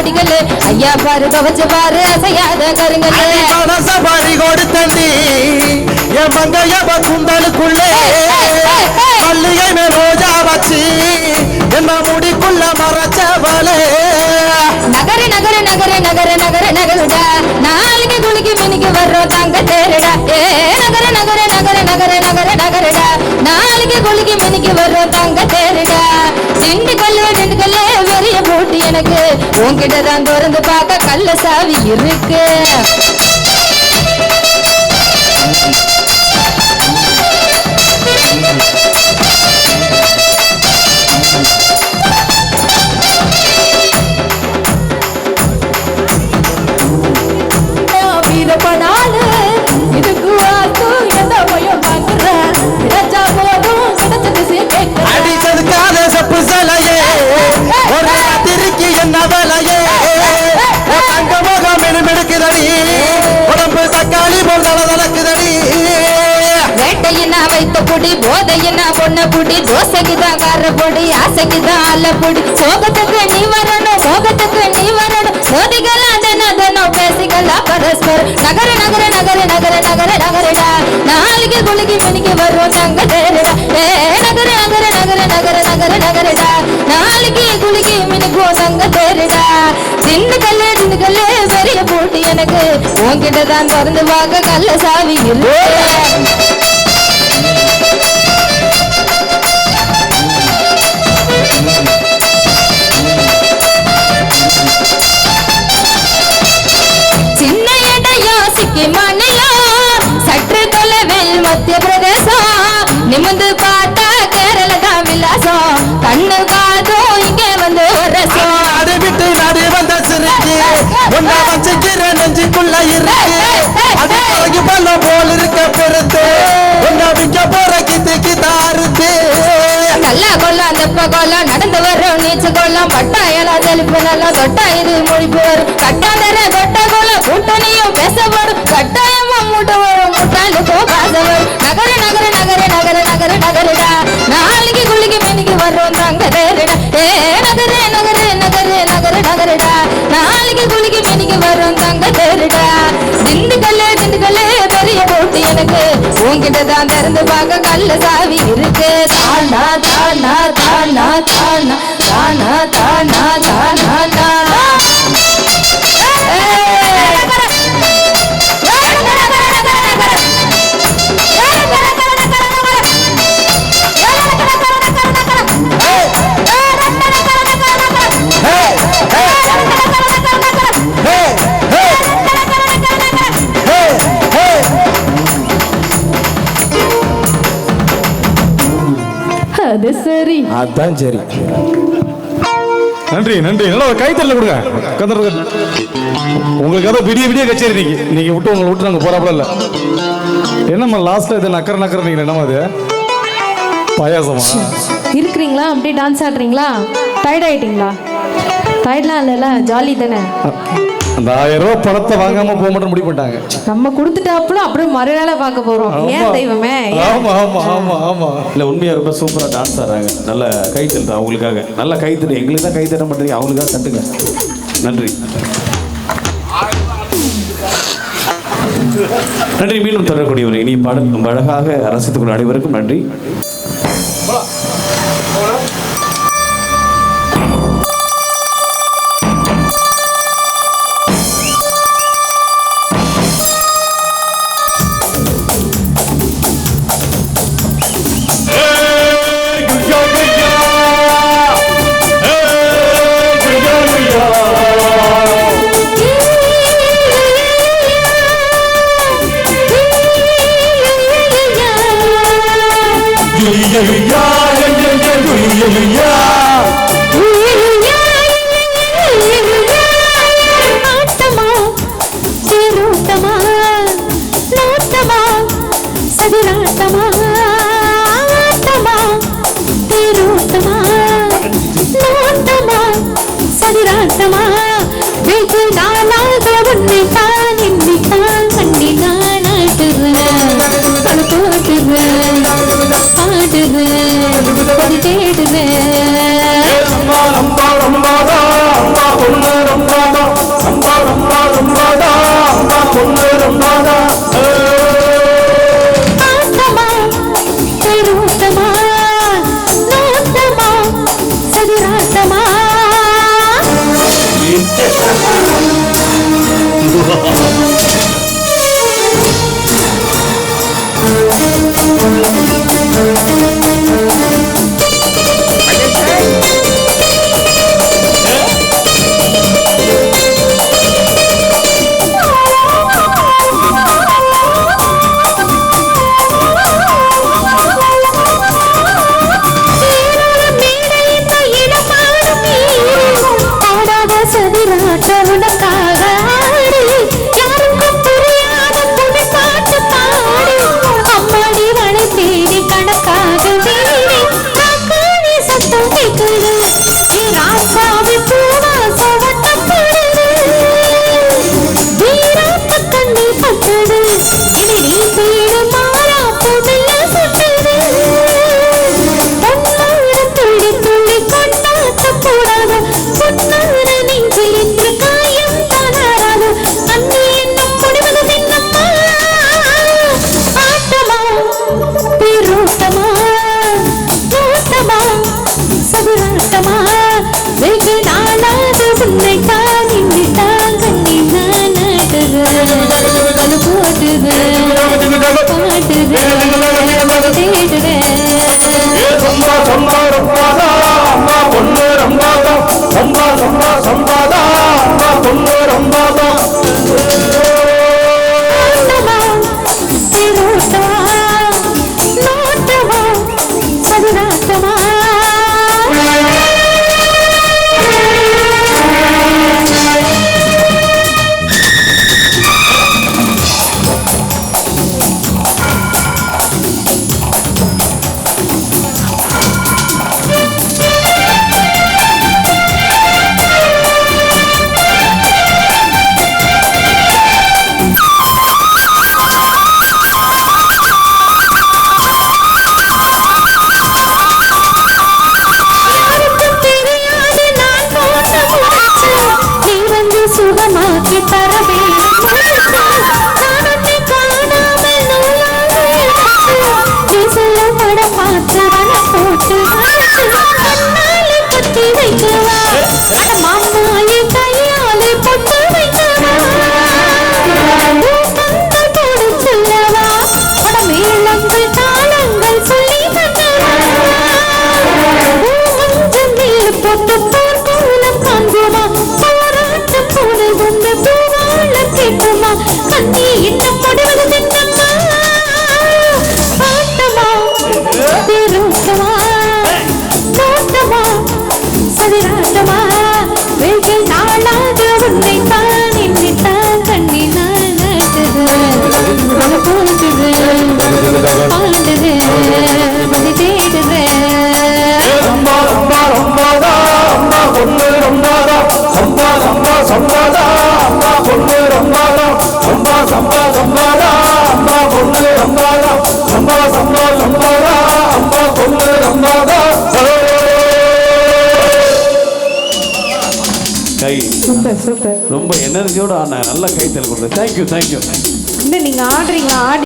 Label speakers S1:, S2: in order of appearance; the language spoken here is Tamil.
S1: அடிக்கல ஐயா பாரு துவச்சு பாரு அசையாத கருங்கல்ல
S2: சபாரி கொடுத்தண்டி என் மங்கைய குந்தலுக்குள்ளே மல்லிகை மேல் ரோஜா வச்சு என்ன முடிக்குள்ள மறைச்சவளே
S1: நகரு நகரு நகரு நகரு நகரு நகருடா நாளைக்கு குளிக்கு மினிக்கு வர்றோம் தங்க தேருடா ஏ நகரு நகரு நகரு நகரு நகரு நகருடா நாளைக்கு குளிக்கு மினிக்கு வர்றோம் தங்க தேருடா திண்டுக்கல்லு வெறிய போட்டு எனக்கு உன்கிட்ட தான் திறந்து பார்க்க கள்ள சாவி இருக்கு வீரப்பனாலு இதுக்கு வாக்கு எந்த பயம் பார்க்கிறேன் கிடைச்சா போதும் கிடைச்சது
S2: அடிச்சதுக்கான சப்பு சலையே ஒரு ராத்திரிக்கு என்ன வேலையே தங்க முகம் மெடுக்குதடி உடம்பு தக்காளி போல் தளக்குதடி
S1: வேட்டையினா வைத்த பொடி போதையினா பொண்ண பொடி தோசைக்குதான் கார பொடி ஆசைக்குதான் அல்ல பொடி சோகத்துக்கு நீ வரணும் மோகத்துக்கு நீ வரணும் மோதிக்கலாம் தினம் பேசிக்கலாம் பரஸ்பரம் நகர நகர நகர நகர நகர நகரடா நாளைக்கு குளிக்கு மினிக்கு வரும் தங்க தேருடா ஏ நகர நகர நகர நகர நகர நகரடா நாளைக்கு குளிக்கு மினிக்கு தங்க தேருடா திண்டுக்கல்லு பெரிய போட்டு எனக்கு உன்கிட்ட தான் திறந்து பார்க்க கள்ள சாவி இருக்கு சின்ன இடையோ சிக்கி மாநிலம் சற்று தொலைவில் மத்திய பிரதேசம் நிமிந்து பார்த்தா கேரள தான் விலாசம் கண்ணு காதும் இங்கே வந்து ரசம்
S2: நாடு விட்டு நாடு வந்த சிறுக்கு ஒன்னா வச்சுக்கிற நெஞ்சுக்குள்ள இருக்கு அது பழகி பல்லம் போல் இருக்க பெருத்து ஒன்னா விற்க போற கித்து தாருத்து
S1: கல்லா கொல்லாம் தெப்ப கொல்லாம் நடந்து வர்றோம் நீச்சு கொல்லாம் பட்டாயெல்லாம் தெளிப்பு நல்லா தொட்டா இது மொழிப்பு வரும் கட்டாந்தர தொட்ட கொல்லாம் கூட்டணியும் பேசப்படும் கட்டாயமா மூட்ட வரும் முட்டாளுக்கும் பாச வரும் நகர நகர நகர நகர நகர நகருடா நாளைக்கு குளிக்கு மினிக்கு வர்றோம் தங்க தேருடா ஏ நகர நகர நகர நகர நகருடா நாளைக்கு குளிக்கு மினிக்கு வர்றோம் தங்க தேருடா திண்டுக்கல்லு பெரிய போட்டு எனக்கு உன்கிட்ட தான் திறந்து பார்க்க கள்ள சாவி இருக்கு தானா தானா தானா தானா தானா தானா தானா தானா அது சரி
S2: அதான் சரி
S3: நன்றி நன்றி நல்லா ஒரு கைத்தறல கொடுங்க உங்களுக்கு ஏதோ விடிய விடிய கச்சேரி நீங்க விட்டு உங்களை விட்டு நாங்க போறாப்புல இல்ல என்னம்மா லாஸ்ட்ல இது நக்கர நக்கர நீங்க என்னமா அது பாயாசமா
S4: இருக்கிறீங்களா அப்படியே டான்ஸ் ஆடுறீங்களா டயர்ட் ஆயிட்டீங்களா டயர்ட்லாம் இல்லைல்ல ஜாலி தானே
S3: அந்த 1000 ரூபாய் பணத்தை வாங்காம போக மட்டும் முடிவு பண்ணிட்டாங்க
S4: நம்ம கொடுத்துட்டாப்புல அப்படியே மறுநாள பார்க்க போறோம் ஏன் தெய்வமே
S3: ஆமா ஆமா ஆமா ஆமா
S5: இல்ல உண்மையா ரொம்ப சூப்பரா டான்ஸ் ஆடுறாங்க நல்ல கைத்தட்டு அவங்களுக்காக நல்ல கைத்தட்டு எங்களுக்கு தான் கைத்தட்ட மாட்டேங்க அவங்களுக்காக தட்டுங்க நன்றி நன்றி மீண்டும் தொடரக்கூடியவர் இனி பாடல் அழகாக ரசித்துக் அனைவருக்கும் நன்றி
S2: ரொம்ப
S4: தர வேணும் நான் உன்னை காணாமல் நூலாக நீ சொல்ல படம் பார்த்து வன போட்டு கண்ணாலே கட்டி வைக்கவா மாமாயை கையாலே பொட்டு வைக்கவா கண்கள் போடு சொல்லவா மேளங்கள் தாளங்கள் சொல்லி தந்தவா மஞ்சள் நீர் போட்டு போர் கோலம் காண்போமா போராட்டம் போல வந்து பூவாழ கேட்போமா கண்ணி இன்னும் முடிவது தின்னம்மா ஆட்டமா திருத்தமா தோட்டமா சதிராட்டமா வெயில் நாளாக உன்னை தான் எண்ணித்தான் கண்ணி நான் நட்டுது மன போட்டுது பாண்டுது மதி தேடுது
S5: ரொம்ப ரொம்ப ரொம்பதா அம்மா பொண்ணு ரொம்பதா சம்பா சம்பா சம்பாதா அம்மா பொண்ணு ரொம்பதா சம்பா சம்பா சம்பாதா அம்மா பொண்ணு ரொம்பதா சம்பா சம்பா சம்பாதா அம்மா பொண்ணு ரொம்பதா கை
S4: சூப்பர் சூப்பர்
S5: ரொம்ப எனர்ஜியோட ஆனா நல்ல கைத்தல் கொடுத்தேன். தேங்க்யூ
S4: நீங்க ஆடுறீங்க ஆடி